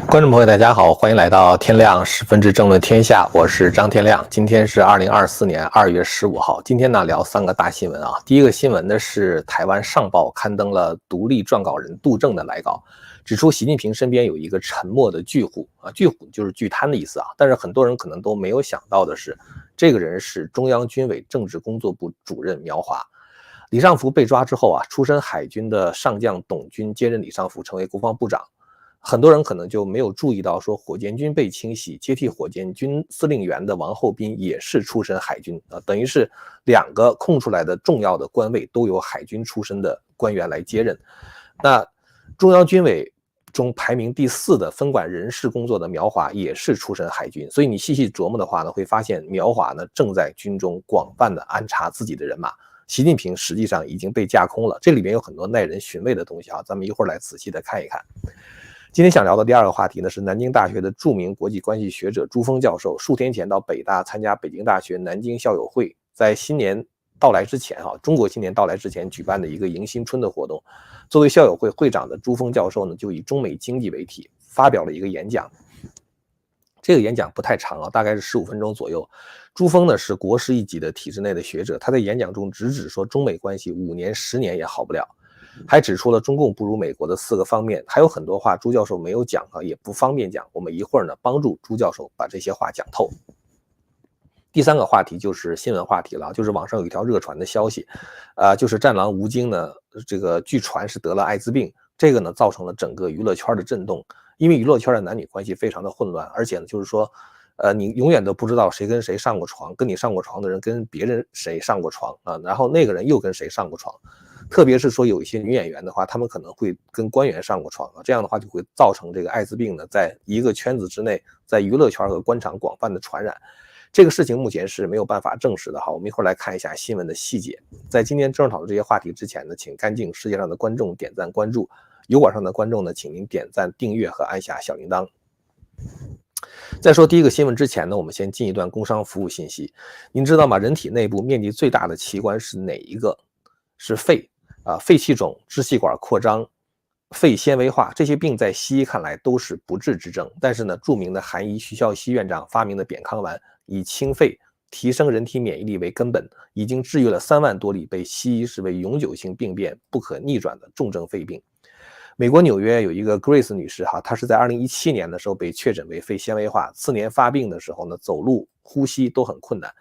观众朋友，大家好，欢迎来到天亮10分之政论天下，我是张天亮。今天是2024年2月15号。今天呢聊3个大新闻啊。第一个新闻呢是台湾上报刊登了独立撰稿人杜正的来稿，指出习近平身边有一个沉默的巨虎啊，巨虎就是巨贪的意思啊。但是很多人可能都没有想到的是，这个人是中央军委政治工作部主任苗华。李尚福被抓之后啊，出身海军的上将董军接任李尚福成为国防部长。很多人可能就没有注意到，说火箭军被清洗，接替火箭军司令员的王厚斌也是出身海军啊，等于是2个空出来的重要的官位都由海军出身的官员来接任。那中央军委中排名第4的分管人事工作的苗华也是出身海军，所以你细细琢磨的话呢，会发现苗华呢正在军中广泛的安插自己的人马。习近平实际上已经被架空了，这里面有很多耐人寻味的东西啊，咱们一会儿来仔细的看一看。今天想聊的第2个话题呢，是南京大学的著名国际关系学者朱峰教授，数天前到北大参加北京大学南京校友会在新年到来之前中国新年到来之前举办的一个迎新春的活动。作为校友会会长的朱峰教授呢，就以中美经济为题发表了一个演讲。这个演讲不太长啊，大概是15分钟左右。朱峰呢是国师一级的体制内的学者，他在演讲中直指说中美关系5年10年也好不了，还指出了中共不如美国的4个方面，还有很多话朱教授没有讲也不方便讲，我们一会儿呢帮助朱教授把这些话讲透。第3个话题就是新闻话题了，就是网上有一条热传的消息，就是战狼吴京呢，这个据传是得了艾滋病，这个呢造成了整个娱乐圈的震动，因为娱乐圈的男女关系非常的混乱，而且呢就是说，你永远都不知道谁跟谁上过床，跟你上过床的人跟别人谁上过床啊，然后那个人又跟谁上过床。特别是说有一些女演员的话，她们可能会跟官员上过床啊，这样的话就会造成这个艾滋病呢，在一个圈子之内，在娱乐圈和官场广泛的传染。这个事情目前是没有办法证实的我们一会儿来看一下新闻的细节。在今天正式讨论这些话题之前呢，请干净世界上的观众点赞关注，油管上的观众呢，请您点赞订阅和按下小铃铛。在说第一个新闻之前呢，我们先进一段工商服务信息。您知道吗？人体内部面积最大的器官是哪一个？是肺肺气肿、支气管扩张、肺纤维化，这些病在西医看来都是不治之症。但是呢，著名的韩医徐孝熙院长发明的扁康丸，以清肺、提升人体免疫力为根本，已经治愈了3万多例被西医视为永久性病变、不可逆转的重症肺病。美国纽约有一个 Grace 女士她是在2017年的时候被确诊为肺纤维化，次年发病的时候呢，走路、呼吸都很困难。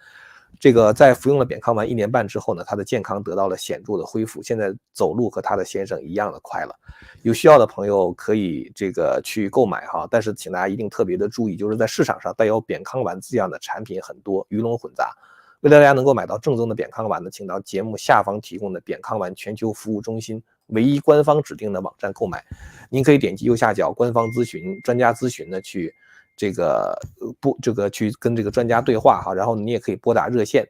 这个在服用了扁康丸1年半之后呢，他的健康得到了显著的恢复，现在走路和他的先生一样的快了。有需要的朋友可以这个去购买但是请大家一定特别的注意，就是在市场上带有扁康丸这样的产品很多，鱼龙混杂。为了大家能够买到正宗的扁康丸呢，请到节目下方提供的扁康丸全球服务中心唯一官方指定的网站购买。您可以点击右下角官方咨询、专家咨询呢去去跟这个专家对话然后你也可以拨打热线。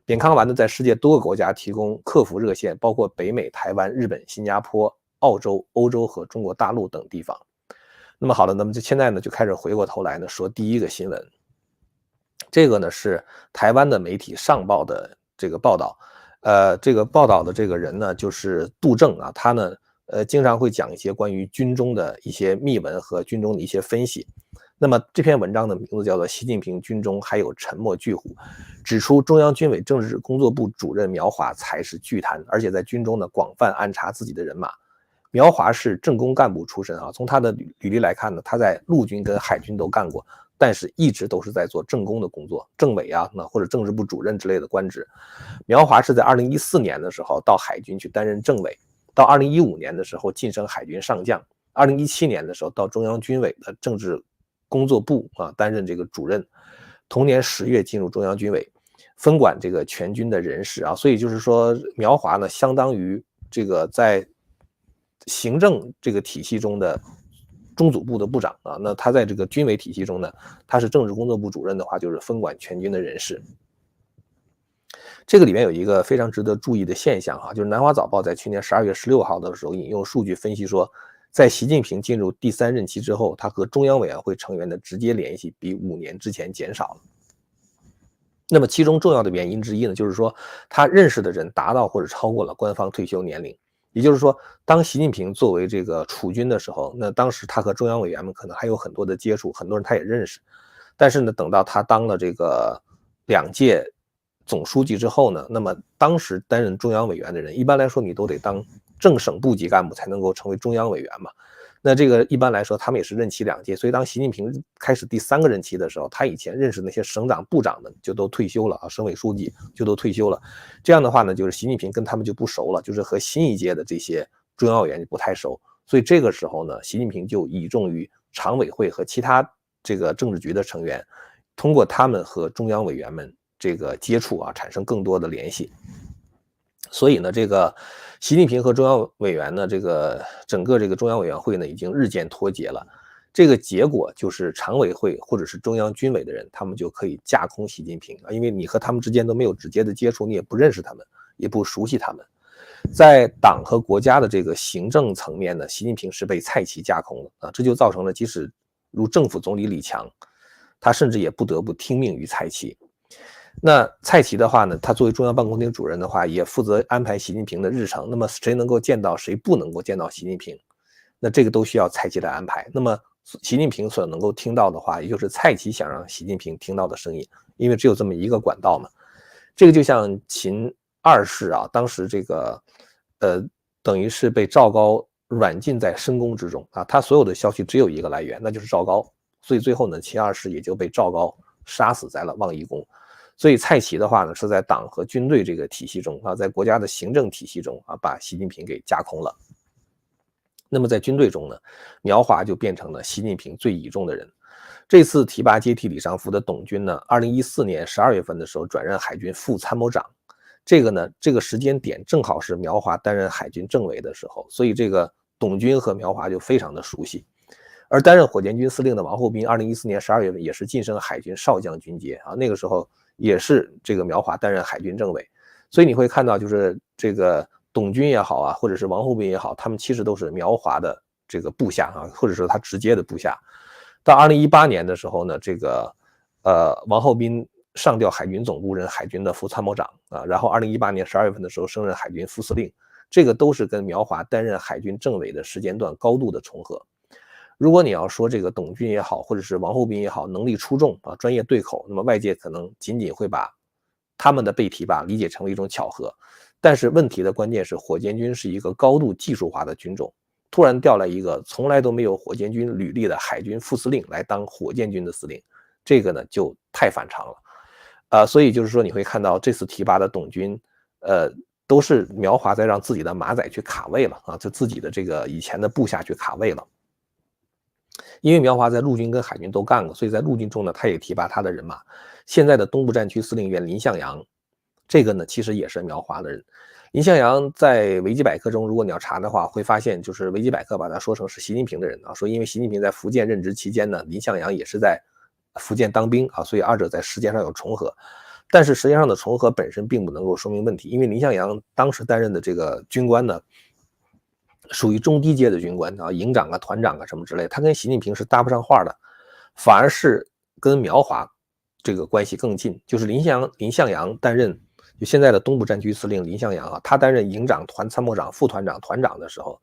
扁康丸呢在世界多个国家提供客服热线，包括北美、台湾、日本、新加坡、澳洲、欧洲和中国大陆等地方。那么好了，那么现在呢就开始回过头来呢说第一个新闻。这个呢是台湾的媒体上报的这个报道，这个报道的这个人呢就是杜正他呢经常会讲一些关于军中的一些秘闻和军中的一些分析。那么这篇文章的名字叫做《习近平军中还有沉默巨虎》，指出中央军委政治工作部主任苗华才是巨贪，而且在军中呢广泛安插自己的人马。苗华是政工干部出身从他的履历来看呢，他在陆军跟海军都干过，但是一直都是在做政工的工作，政委或者政治部主任之类的官职。苗华是在2014年的时候到海军去担任政委，到2015年的时候晋升海军上将，2017年的时候到中央军委的政治工作部担任这个主任，同年10月进入中央军委，分管这个全军的人事所以就是说苗华呢相当于这个在行政这个体系中的中组部的部长那他在这个军委体系中呢，他是政治工作部主任的话，就是分管全军的人事。这个里面有一个非常值得注意的现象就是南华早报在去年12月16号的时候引用数据分析说，在习近平进入第3任期之后，他和中央委员会成员的直接联系比5年之前减少了。那么其中重要的原因之一呢，就是说他认识的人达到或者超过了官方退休年龄，也就是说，当习近平作为这个储君的时候，那当时他和中央委员们可能还有很多的接触，很多人他也认识。但是呢，等到他当了这个2届总书记之后呢，那么当时担任中央委员的人，一般来说你都得当正省部级干部才能够成为中央委员嘛。那这个一般来说他们也是任期2届，所以当习近平开始第3个任期的时候，他以前认识那些省长部长们就都退休了啊，省委书记就都退休了。这样的话呢，就是习近平跟他们就不熟了，就是和新一届的这些中央委员就不太熟。所以这个时候呢，习近平就倚重于常委会和其他这个政治局的成员，通过他们和中央委员们这个接触啊，产生更多的联系。所以呢，这个习近平和中央委员呢，这个整个这个中央委员会呢，已经日渐脱节了。这个结果就是常委会或者是中央军委的人，他们就可以架空习近平啊，因为你和他们之间都没有直接的接触，你也不认识他们，也不熟悉他们。在党和国家的这个行政层面呢，习近平是被蔡奇架空了啊，这就造成了即使如政府总理李强，他甚至也不得不听命于蔡奇。那蔡奇的话呢，他作为中央办公厅主任的话，也负责安排习近平的日程。那么谁能够见到，谁不能够见到习近平，那这个都需要蔡奇来安排。那么习近平所能够听到的话，也就是蔡奇想让习近平听到的声音，因为只有这么一个管道嘛。这个就像秦2世啊，当时这个等于是被赵高软禁在深宫之中啊，他所有的消息只有一个来源，那就是赵高。所以最后呢，秦2世也就被赵高杀死在了望夷宫。所以蔡奇的话呢，是在党和军队这个体系中啊，在国家的行政体系中啊，把习近平给架空了。那么在军队中呢，苗华就变成了习近平最倚重的人。这次提拔接替李尚福的董军呢，2014年12月份的时候转任海军副参谋长。这个时间点正好是苗华担任海军政委的时候，所以这个董军和苗华就非常的熟悉。而担任火箭军司令的王厚斌，2014年12月份也是晋升海军少将军阶啊，那个时候也是这个苗华担任海军政委。所以你会看到，就是这个董军也好啊，或者是王厚斌也好，他们其实都是苗华的这个部下啊，或者说他直接的部下。到2018年的时候呢，这个王厚斌上调海军总部任海军的副参谋长啊，然后2018年12月份的时候升任海军副司令，这个都是跟苗华担任海军政委的时间段高度的重合。如果你要说这个董军也好，或者是王厚斌也好，能力出众啊，专业对口，那么外界可能仅仅会把他们的被提拔理解成为一种巧合。但是问题的关键是，火箭军是一个高度技术化的军种，突然调来一个从来都没有火箭军履历的海军副司令来当火箭军的司令，这个呢就太反常了。所以就是说你会看到这次提拔的董军，都是苗华在让自己的马仔去卡位了啊，就自己的这个以前的部下去卡位了。因为苗华在陆军跟海军都干过，所以在陆军中呢，他也提拔他的人马。现在的东部战区司令员林向阳，这个呢其实也是苗华的人。林向阳在维基百科中，如果你要查的话，会发现就是维基百科把他说成是习近平的人啊，说因为习近平在福建任职期间呢，林向阳也是在福建当兵啊，所以二者在时间上有重合。但是时间上的重合本身并不能够说明问题，因为林向阳当时担任的这个军官呢，属于中低阶的军官啊，营长啊、团长啊什么之类，他跟习近平是搭不上话的，反而是跟苗华这个关系更近。就是林向阳担任就现在的东部战区司令林向阳啊，他担任营长、团参谋长、副团长、团长的时候，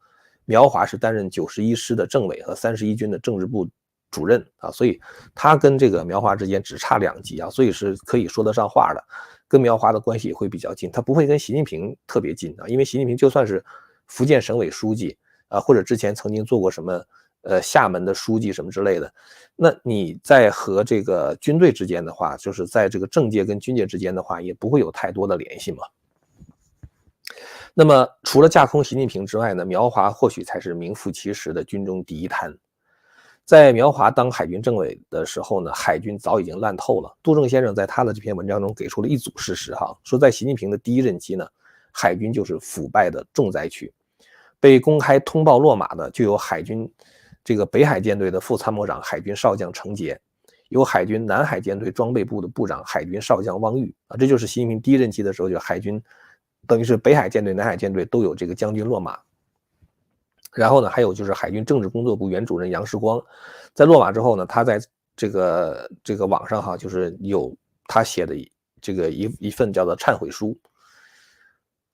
苗华是担任91师的政委和31军的政治部主任啊，所以他跟这个苗华之间只差2级啊，所以是可以说得上话的，跟苗华的关系会比较近，他不会跟习近平特别近啊，因为习近平就算是福建省委书记啊，或者之前曾经做过什么厦门的书记什么之类的，那你在和这个军队之间的话，就是在这个政界跟军界之间的话，也不会有太多的联系嘛。那么除了架空习近平之外呢，苗华或许才是名副其实的军中第一贪。在苗华当海军政委的时候呢，海军早已经烂透了。杜正先生在他的这篇文章中给出了一组事实哈，说在习近平的第一任期呢，海军就是腐败的重灾区。被公开通报落马的就有海军这个北海舰队的副参谋长海军少将程杰，有海军南海舰队装备部的部长海军少将汪玉啊，这就是习近平第一任期的时候，就海军等于是北海舰队、南海舰队都有这个将军落马。然后呢，还有就是海军政治工作部原主任杨世光，在落马之后呢，他在这个网上哈，就是有他写的这个一份叫做忏悔书。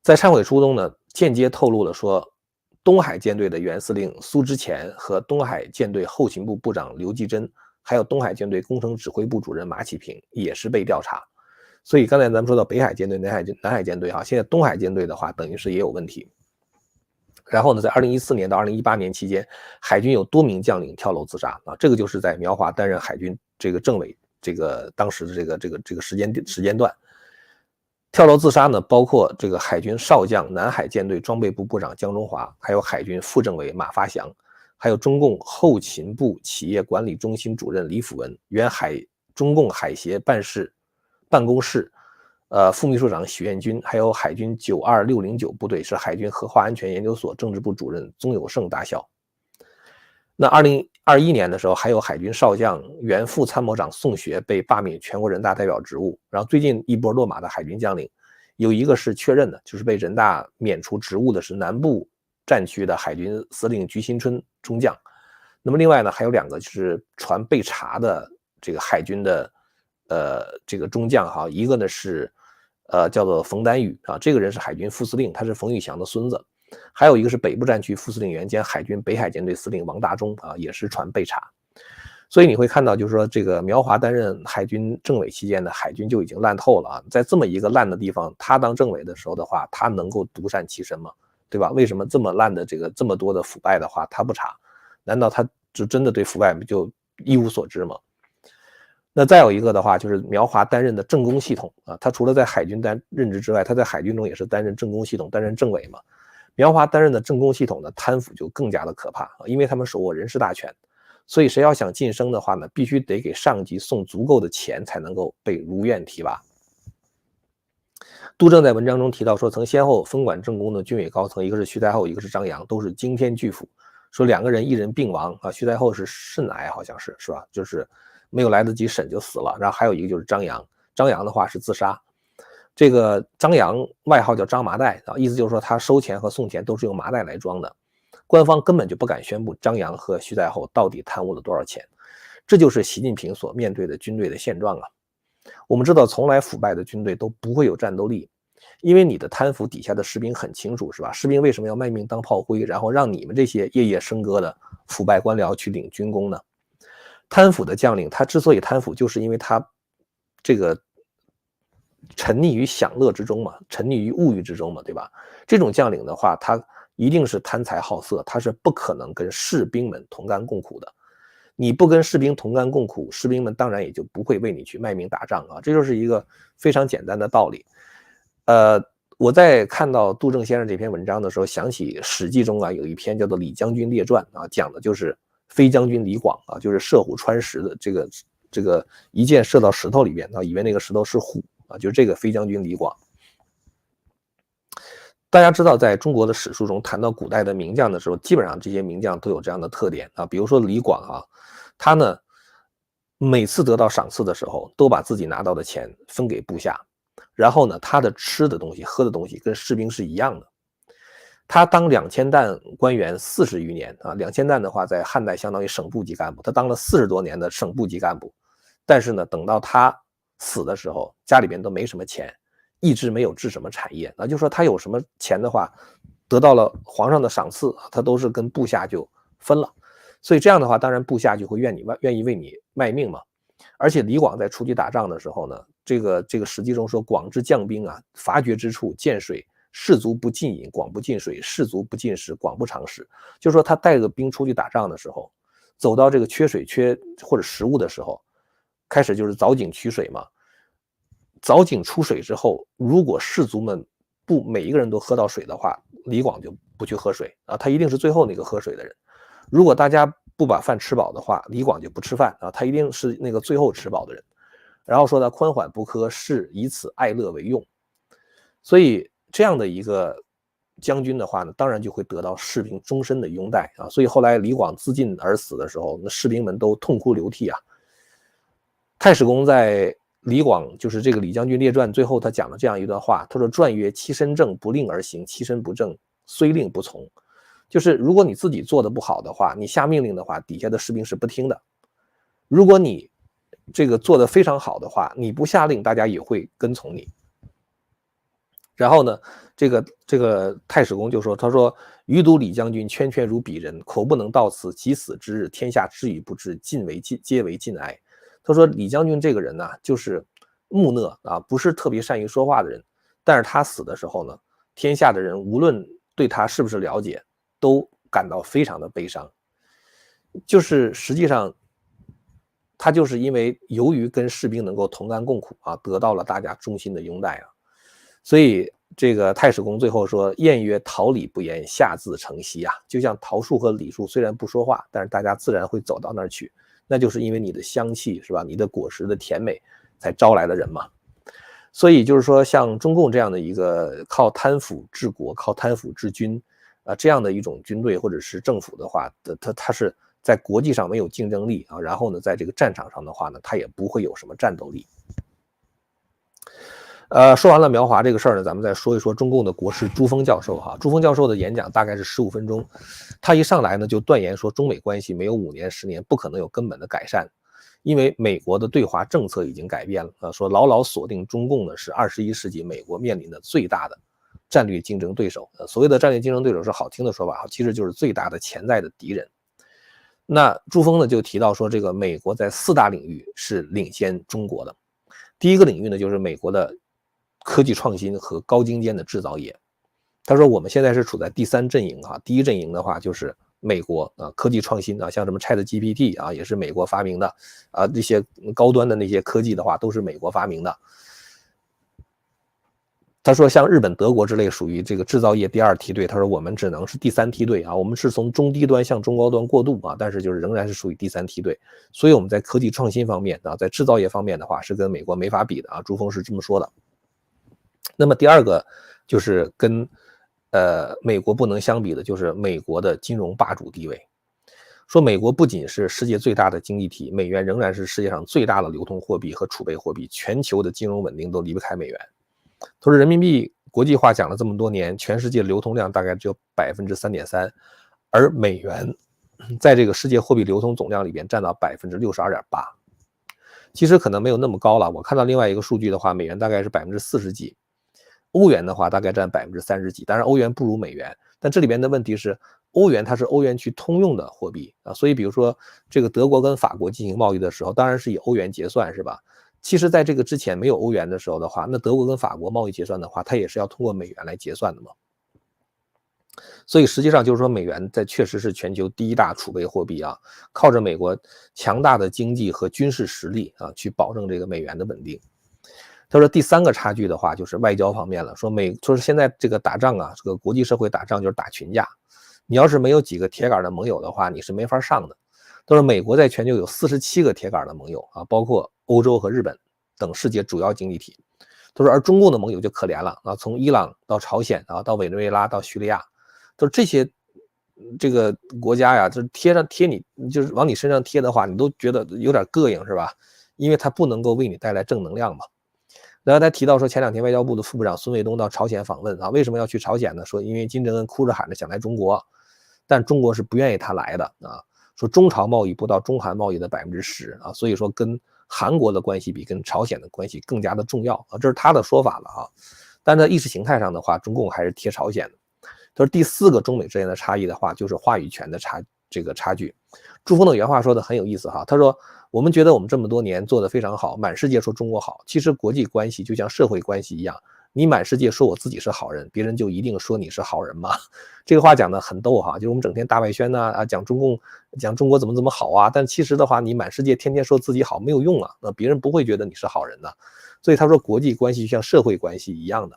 在忏悔书中呢，间接透露了说东海舰队的原司令苏之前和东海舰队后勤部部长刘继珍，还有东海舰队工程指挥部主任马启平也是被调查。所以刚才咱们说到北海舰队、南海舰队现在东海舰队的话，等于是也有问题。然后呢，在2014年到2018年期间，海军有多名将领跳楼自杀这个就是在苗华担任海军这个政委当时的这个时间段。跳楼自杀呢，包括这个海军少将、南海舰队装备部部长江中华，还有海军副政委马发祥，还有中共后勤部企业管理中心主任李辅文，原中共海协办公室副秘书长许彦军，还有海军92609部队是海军核化安全研究所政治部主任宗有胜大校。那2021年的时候，还有海军少将原副参谋长宋学被罢免全国人大代表职务。然后最近一波落马的海军将领，有一个是确认的，就是被人大免除职务的是南部战区的海军司令菊新春中将。那么另外呢，还有2个就是传被查的这个海军的这个中将一个呢是叫做冯丹宇这个人是海军副司令，他是冯玉祥的孙子。还有一个是北部战区副司令员兼海军北海舰队司令王大中也是传被查。所以你会看到，就是说这个苗华担任海军政委期间呢，海军就已经烂透了在这么一个烂的地方，他当政委的时候的话，他能够独善其身吗？对吧？为什么这么烂的这么多的腐败的话他不查？难道他就真的对腐败就一无所知吗？那再有一个的话，就是苗华担任的政工系统他除了在海军任职之外，他在海军中也是担任政工系统，担任政委嘛。苗华担任的政工系统的贪腐就更加的可怕因为他们手握人事大权，所以谁要想晋升的话呢，必须得给上级送足够的钱才能够被如愿提拔。杜正在文章中提到说，曾先后分管政工的军委高层，一个是徐才厚，一个是张扬，都是惊天巨富。说2个人一人病亡徐才厚是肾癌，好像是吧？就是没有来得及审就死了。然后还有一个就是张扬，张扬的话是自杀。这个张扬外号叫张麻袋意思就是说他收钱和送钱都是用麻袋来装的。官方根本就不敢宣布张扬和徐才厚到底贪污了多少钱。这就是习近平所面对的军队的现状我们知道，从来腐败的军队都不会有战斗力，因为你的贪腐底下的士兵很清楚，是吧？士兵为什么要卖命当炮灰，然后让你们这些夜夜笙歌的腐败官僚去领军功呢？贪腐的将领，他之所以贪腐，就是因为他这个沉溺于享乐之中嘛，沉溺于物欲之中嘛，对吧？这种将领的话，他一定是贪财好色，他是不可能跟士兵们同甘共苦的。你不跟士兵同甘共苦，士兵们当然也就不会为你去卖命打仗这就是一个非常简单的道理。我在看到杜正先生这篇文章的时候，想起《史记》中有一篇叫做《李将军列传》讲的就是飞将军李广就是射虎穿石的这个一箭射到石头里边以为那个石头是虎就是这个飞将军李广。大家知道，在中国的史书中谈到古代的名将的时候，基本上这些名将都有这样的特点比如说李广他呢每次得到赏赐的时候，都把自己拿到的钱分给部下，然后呢他的吃的东西喝的东西跟士兵是一样的。他当2000担官员40余年2000担的话在汉代相当于省部级干部，他当了40多年的省部级干部。但是呢等到他死的时候，家里边都没什么钱，一直没有置什么产业就说他有什么钱的话，得到了皇上的赏赐，他都是跟部下就分了。所以这样的话，当然部下就会愿意为你卖命嘛。而且李广在出去打仗的时候呢，这个史记中说，广之将兵伐绝之处，见水，士卒不进饮，广不进水；士卒不进食，广不尝食。就是说他带个兵出去打仗的时候，走到这个缺水或者食物的时候，开始就是凿井取水嘛。凿井出水之后，如果士卒们不每一个人都喝到水的话，李广就不去喝水他一定是最后那个喝水的人。如果大家不把饭吃饱的话，李广就不吃饭他一定是那个最后吃饱的人。然后说他宽缓不苛，是以此爱乐为用。所以这样的一个将军的话呢，当然就会得到士兵终身的拥戴所以后来李广自尽而死的时候，那士兵们都痛哭流涕太史公在李广就是这个《李将军列传》最后他讲了这样一段话，他说：“传曰：其身正，不令而行；其身不正，虽令不从。”就是如果你自己做的不好的话，你下命令的话，底下的士兵是不听的；如果你这个做的非常好的话，你不下令，大家也会跟从你。然后呢，这个太史公就说：“他说余睹李将军圈圈如鄙人，口不能到此，其死之日，天下知与不知，皆为尽哀。他说李将军这个人呢，就是木讷啊，不是特别善于说话的人，但是他死的时候呢，天下的人无论对他是不是了解，都感到非常的悲伤。就是实际上他就是因为由于跟士兵能够同甘共苦啊，得到了大家衷心的拥戴啊，所以这个太史公最后说：谚曰桃李不言，下自成蹊啊。就像桃树和李树虽然不说话，但是大家自然会走到那儿去，那就是因为你的香气是吧？你的果实的甜美才招来的人嘛。所以就是说，像中共这样的一个靠贪腐治国、靠贪腐治军这样的一种军队或者是政府的话，它是在国际上没有竞争力啊，然后呢，在这个战场上的话呢，它也不会有什么战斗力。说完了苗华这个事儿呢，咱们再说一说中共的国师朱峰教授哈。朱峰教授的演讲大概是15分钟，他一上来呢就断言说中美关系没有5年10年不可能有根本的改善，因为美国的对华政策已经改变了说牢牢锁定中共呢是21世纪美国面临的最大的战略竞争对手。所谓的战略竞争对手是好听的说法，其实就是最大的潜在的敌人。那朱峰呢就提到说，这个美国在4大领域是领先中国的。第一个领域呢就是美国的科技创新和高精尖的制造业。他说我们现在是处在第3阵营第一阵营的话就是美国科技创新像什么 ChatGPT 也是美国发明的这些高端的那些科技的话都是美国发明的。他说像日本、德国之类属于这个制造业第2梯队，他说我们只能是第3梯队我们是从中低端向中高端过渡但是就是仍然是属于第3梯队。所以我们在科技创新方面在制造业方面的话是跟美国没法比的朱峰是这么说的。那么第2个就是跟美国不能相比的，就是美国的金融霸主地位。说美国不仅是世界最大的经济体，美元仍然是世界上最大的流通货币和储备货币，全球的金融稳定都离不开美元。他说人民币国际化讲了这么多年，全世界流通量大概只有 3.3%， 而美元在这个世界货币流通总量里边占到 62.8%。其实可能没有那么高了，我看到另外一个数据的话，美元大概是40%几，欧元的话大概占30%几，当然欧元不如美元，但这里边的问题是欧元它是欧元区通用的货币所以比如说这个德国跟法国进行贸易的时候，当然是以欧元结算是吧？其实在这个之前没有欧元的时候的话，那德国跟法国贸易结算的话，它也是要通过美元来结算的嘛。所以实际上就是说美元确实是全球第1大储备货币靠着美国强大的经济和军事实力去保证这个美元的稳定。他说第3个差距的话就是外交方面了，说现在这个打仗这个国际社会打仗就是打群架，你要是没有几个铁杆的盟友的话，你是没法上的。他说美国在全球有47个铁杆的盟友包括欧洲和日本等世界主要经济体。他说而中共的盟友就可怜了从伊朗到朝鲜到委内瑞拉到叙利亚，他说这些这个国家就是贴你，就是往你身上贴的话，你都觉得有点膈应是吧？因为它不能够为你带来正能量嘛。然后他提到说前2天外交部的副部长孙卫东到朝鲜访问为什么要去朝鲜呢？说因为金正恩哭着喊着想来中国，但中国是不愿意他来的说中朝贸易不到中韩贸易的10%所以说跟韩国的关系比跟朝鲜的关系更加的重要这是他的说法了但在意识形态上的话，中共还是贴朝鲜的。他说第4个中美之间的差异的话，就是话语权的差距。朱峰的原话说的很有意思他说我们觉得我们这么多年做得非常好，满世界说中国好，其实国际关系就像社会关系一样，你满世界说我自己是好人，别人就一定说你是好人吗？这个话讲得很逗就是我们整天大外宣讲中国怎么好但其实的话你满世界天天说自己好没有用那别人不会觉得你是好人的。所以他说国际关系就像社会关系一样的。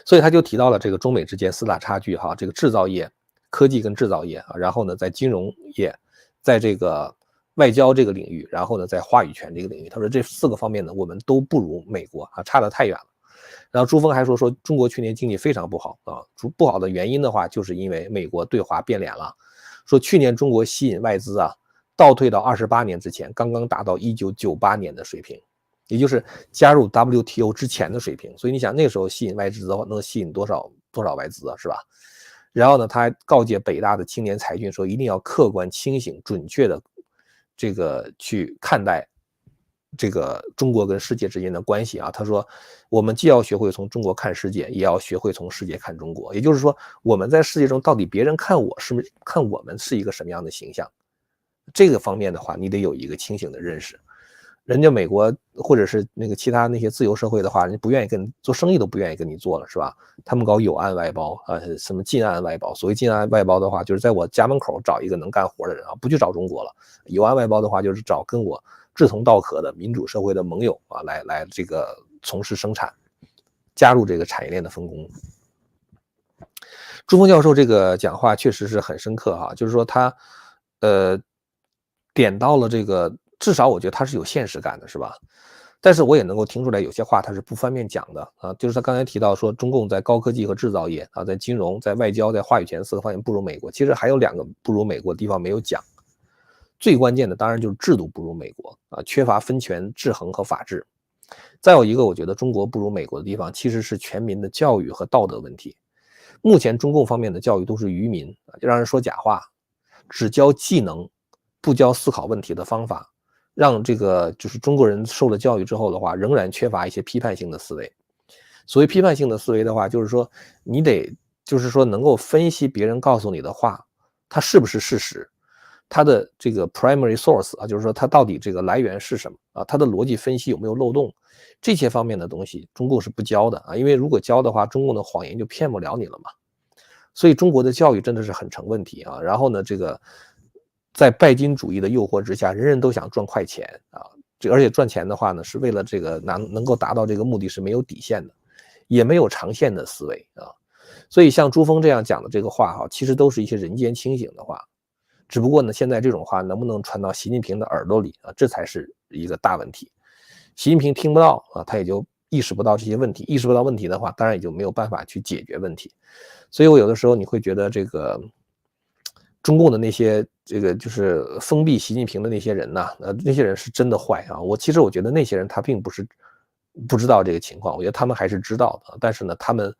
所以他就提到了这个中美之间4大差距这个制造业、科技跟制造业然后呢在金融业，在这个外交这个领域，然后呢在话语权这个领域，他说这4个方面呢我们都不如美国差得太远了。然后朱峰还说中国去年经济非常不好不好的原因的话就是因为美国对华变脸了，说去年中国吸引外资倒退到28年之前，刚刚达到1998年的水平，也就是加入 WTO 之前的水平。所以你想那时候吸引外资的话，能吸引多少外资是吧？然后呢，他还告诫北大的青年才俊说，一定要客观、清醒、准确的这个去看待这个中国跟世界之间的关系啊。他说，我们既要学会从中国看世界，也要学会从世界看中国。也就是说，我们在世界中到底别人看我们是一个什么样的形象，这个方面的话，你得有一个清醒的认识。人家美国或者是那个其他那些自由社会的话，人家不愿意跟做生意都不愿意跟你做了，是吧？他们搞有案外包什么禁案外包。所谓禁案外包的话，就是在我家门口找一个能干活的人啊，不去找中国了。有案外包的话，就是找跟我志同道合的民主社会的盟友啊，来这个从事生产，加入这个产业链的分工。朱峰教授这个讲话确实是很深刻哈，就是说他点到了这个，至少我觉得他是有现实感的，是吧？但是我也能够听出来有些话他是不方便讲的啊，就是他刚才提到说中共在高科技和制造业啊，在金融、在外交、在话语权4个方面不如美国。其实还有2个不如美国的地方没有讲，最关键的当然就是制度不如美国啊，缺乏分权制衡和法治。再有一个我觉得中国不如美国的地方其实是全民的教育和道德问题。目前中共方面的教育都是愚民，就让人说假话，只教技能，不教思考问题的方法，让这个就是中国人受了教育之后的话，仍然缺乏一些批判性的思维。所谓批判性的思维的话，就是说你得就是说能够分析别人告诉你的话，它是不是事实，它的这个 primary source 啊，就是说它到底这个来源是什么啊，它的逻辑分析有没有漏洞，这些方面的东西中共是不教的啊，因为如果教的话，中共的谎言就骗不了你了嘛。所以中国的教育真的是很成问题啊。然后呢，这个在拜金主义的诱惑之下，人人都想赚快钱啊，而且赚钱的话呢，是为了这个能够达到这个目的是没有底线的，也没有长线的思维啊。所以像朱峰这样讲的这个话哈，其实都是一些人间清醒的话，只不过呢，现在这种话能不能传到习近平的耳朵里啊，这才是一个大问题。习近平听不到啊，他也就意识不到这些问题，意识不到问题的话，当然也就没有办法去解决问题。所以我有的时候你会觉得这个中共的那些这个就是封闭习近平的那些人呐，那些人是真的坏啊。其实我觉得那些人他并不是不知道这个情况，我觉得他们还是知道的，但是呢，他们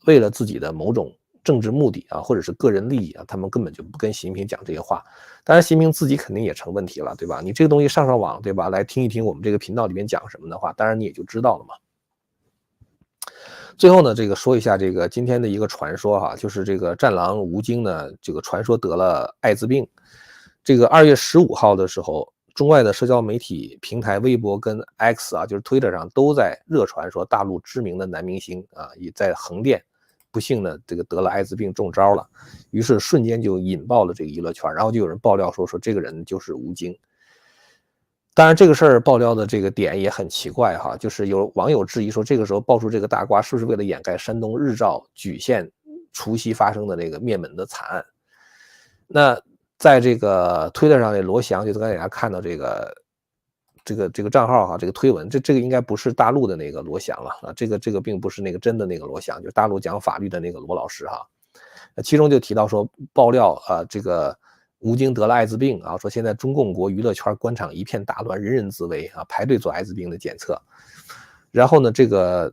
为了自己的某种政治目的啊，或者是个人利益啊，他们根本就不跟习近平讲这些话。当然，习近平自己肯定也成问题了，对吧？你这个东西上网，对吧？来听一听我们这个频道里面讲什么的话，当然你也就知道了嘛。最后呢，这个说一下这个今天的一个传说哈，就是这个战狼吴京呢，这个传说得了艾滋病。这个2月15号的时候，中外的社交媒体平台微博跟 X 啊，就是 Twitter 上都在热传说大陆知名的男明星啊，也在横店不幸呢这个得了艾滋病中招了，于是瞬间就引爆了这个娱乐圈，然后就有人爆料说这个人就是吴京。当然这个事儿爆料的这个点也很奇怪哈，就是有网友质疑说这个时候爆出这个大瓜是不是为了掩盖山东日照莒县除夕发生的那个灭门的惨案。那在这个推特上的罗翔，就刚才大家看到这个账号哈，这个推文，这个应该不是大陆的那个罗翔了啊，这个并不是那个真的那个罗翔，就是大陆讲法律的那个罗老师哈。其中就提到说爆料啊，这个吴京得了艾滋病啊，说现在中共国娱乐圈官场一片大乱，人人自危啊，排队做艾滋病的检测。然后呢，这个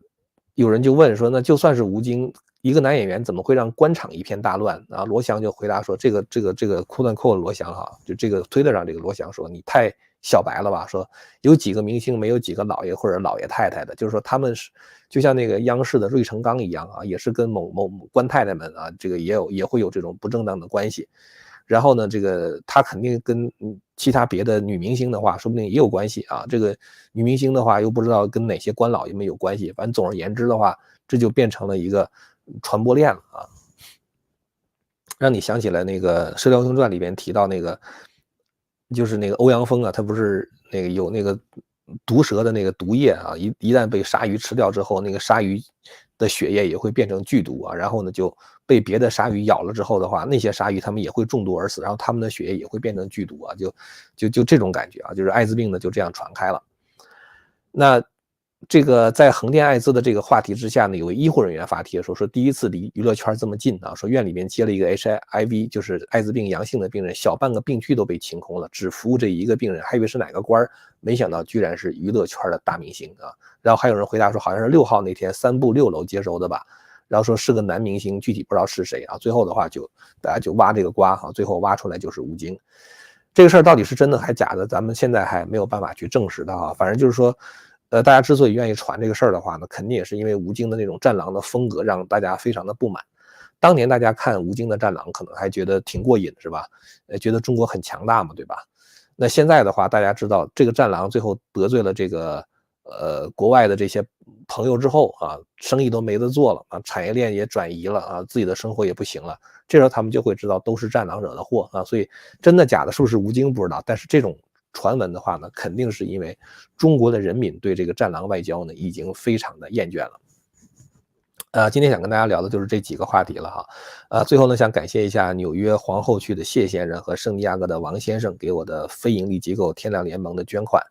有人就问说，那就算是吴京一个男演员，怎么会让官场一片大乱啊？罗翔就回答说，这个哭断扣罗翔哈，就这个推特上这个罗翔说，你太小白了吧？说有几个明星没有几个老爷或者老爷太太的，就是说他们是就像那个央视的芮成钢一样啊，也是跟某官太太们啊，这个也会有这种不正当的关系。然后呢，这个他肯定跟其他别的女明星的话，说不定也有关系啊。这个女明星的话，又不知道跟哪些官老爷们有关系。反正总而言之的话，这就变成了一个传播链了啊。让你想起来那个《射雕英雄传》里边提到那个，就是那个欧阳锋啊，他不是那个有那个毒蛇的那个毒液啊，一旦被鲨鱼吃掉之后，那个鲨鱼的血液也会变成剧毒啊，然后呢就被别的鲨鱼咬了之后的话，那些鲨鱼它们也会中毒而死，然后它们的血液也会变成剧毒啊，就这种感觉啊，就是艾滋病呢就这样传开了。那这个在横店艾滋的这个话题之下呢，有位医护人员发帖说第一次离娱乐圈这么近啊，说院里面接了一个 HIV 就是艾滋病阳性的病人，小半个病区都被清空了，只服务这一个病人，还以为是哪个官，没想到居然是娱乐圈的大明星啊。然后还有人回答说好像是6号那天3部6楼接收的吧，然后说是个男明星，具体不知道是谁啊。最后的话大家就挖这个瓜哈，最后挖出来就是吴京。这个事儿到底是真的还是假的，咱们现在还没有办法去证实的啊。反正就是说，大家之所以愿意传这个事儿的话呢，肯定也是因为吴京的那种战狼的风格让大家非常的不满。当年大家看吴京的战狼可能还觉得挺过瘾，是吧？觉得中国很强大嘛，对吧？那现在的话，大家知道这个战狼最后得罪了这个国外的这些朋友之后啊，生意都没得做了啊，产业链也转移了啊，自己的生活也不行了。这时候他们就会知道都是战狼惹的祸啊，所以真的假的是不是吴京不知道，但是这种传闻的话呢，肯定是因为中国的人民对这个战狼外交呢已经非常的厌倦了。今天想跟大家聊的就是这几个话题了哈。最后呢，想感谢一下纽约皇后区的谢先生和圣地亚哥的王先生给我的非盈利机构天亮联盟的捐款。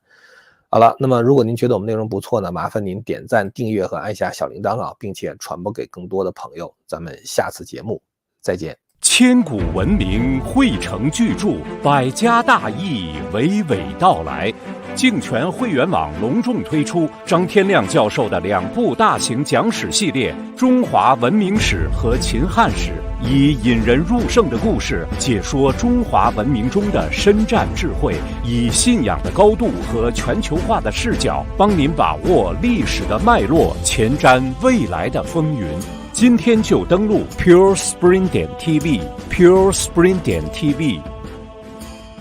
好了，那么如果您觉得我们内容不错呢，麻烦您点赞、订阅和按下小铃铛啊，并且传播给更多的朋友。咱们下次节目再见。千古文明汇成巨著，百家大义娓娓道来。竞权会员网隆重推出张天亮教授的2部大型讲史系列《中华文明史》和《秦汉史》，以引人入胜的故事解说中华文明中的深战智慧，以信仰的高度和全球化的视角，帮您把握历史的脉络，前瞻未来的风云。今天就登录 purespring.tv， purespring.tv。